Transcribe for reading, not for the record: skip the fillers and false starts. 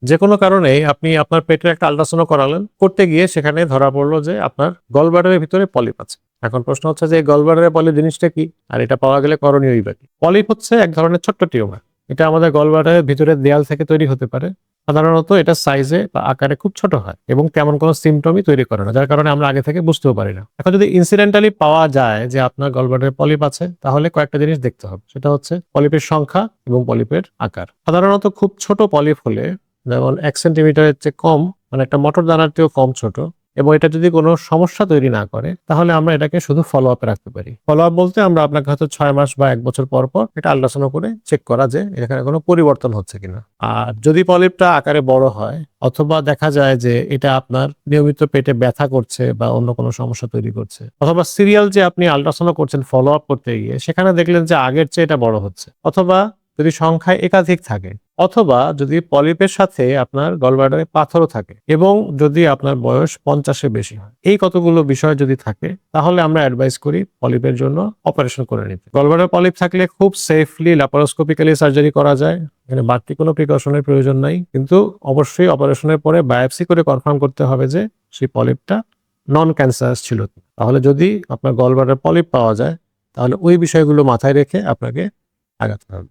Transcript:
যে কোনো কারণেই আপনি আপনার পেটের একটা আল্ট্রাসাউন্ড করালেন, করতে গিয়ে সেখানে ধরা পড়লো যে আপনার গলব্লাডারের ভিতরে পলিপ আছে। এখন প্রশ্ন হচ্ছে যে গলব্লাডারে পলিপ জিনিসটা কি, আর এটা পাওয়া গেলে করণীয়ই বা কি? পলিপ হচ্ছে এক ধরনের ছোট্ট টিউমার। এটা আমাদের গলব্লাডারের ভিতরের দেয়াল থেকে তৈরি হতে পারে। সাধারণত এটা সাইজে বা আকারে খুব ছোট হয় এবং তেমন কোনো সিমটমই তৈরি করে না, যার কারণে আমরা আগে থেকে বুঝতেও পারি না। এখন যদি ইনসিডেন্টালি পাওয়া যায় যে আপনার গলব্লাডারে পলিপ আছে, তাহলে কয়েকটা জিনিস দেখতে হবে। সেটা হচ্ছে পলিপের সংখ্যা এবং পলিপের আকার। সাধারণত খুব ছোট পলিপ হলে, যেমন 1 সেন্টিমিটারের চেয়ে কম, মানে একটা মটর দানার চেয়েও কম ছোট, এবং এটা যদি কোনো সমস্যা তৈরি না করে, তাহলে আমরা এটাকে শুধু ফলো আপে রাখতে পারি। ফলো আপ বলতে আমরা আপনাকে হয়তো 6 মাস বা 1 বছর পর পর এটা আল্ট্রাসাউন্ড করে চেক করা যে এখানে কোনো পরিবর্তন হচ্ছে কিনা। আর যদি পলিপটা আকারে বড় হয় অথবা দেখা যায় যে এটা আপনার নিয়মিত পেটে ব্যথা করছে বা অন্য কোনো সমস্যা তৈরি করছে, অথবা সিরিয়াল যে আপনি আল্ট্রাসাউন্ড করছেন ফলো আপ করতে গিয়ে সেখানে দেখলেন যে আগের চেয়ে এটা বড় হচ্ছে, অথবা যদি সংখ্যায় একাধিক থাকে, অথবা যদি পলিপের সাথে আপনার গলব্লাডারে পাথরও থাকে, এবং যদি আপনার বয়স 50-এর বেশি হয়, এই কতগুলো বিষয় যদি থাকে, তাহলে আমরা অ্যাডভাইস করি পলিপের জন্য অপারেশন করে নিতে। গলব্লাডার পলিপ থাকলে খুব সেফলি ল্যাপারোস্কোপিক্যালি সার্জারি করা যায়। এখানে বাড়তি কোনো প্রিকশনের প্রয়োজন নাই, কিন্তু অবশ্যই অপারেশনের পরে বায়োপসি করে কনফার্ম করতে হবে যে সেই পলিপটা নন ক্যান্সারাস ছিল। তাহলে যদি আপনার গলব্লাডার পলিপ পাওয়া যায়, তাহলে ওই বিষয়গুলো মাথায় রেখে আপনাকে আগাতে হবে।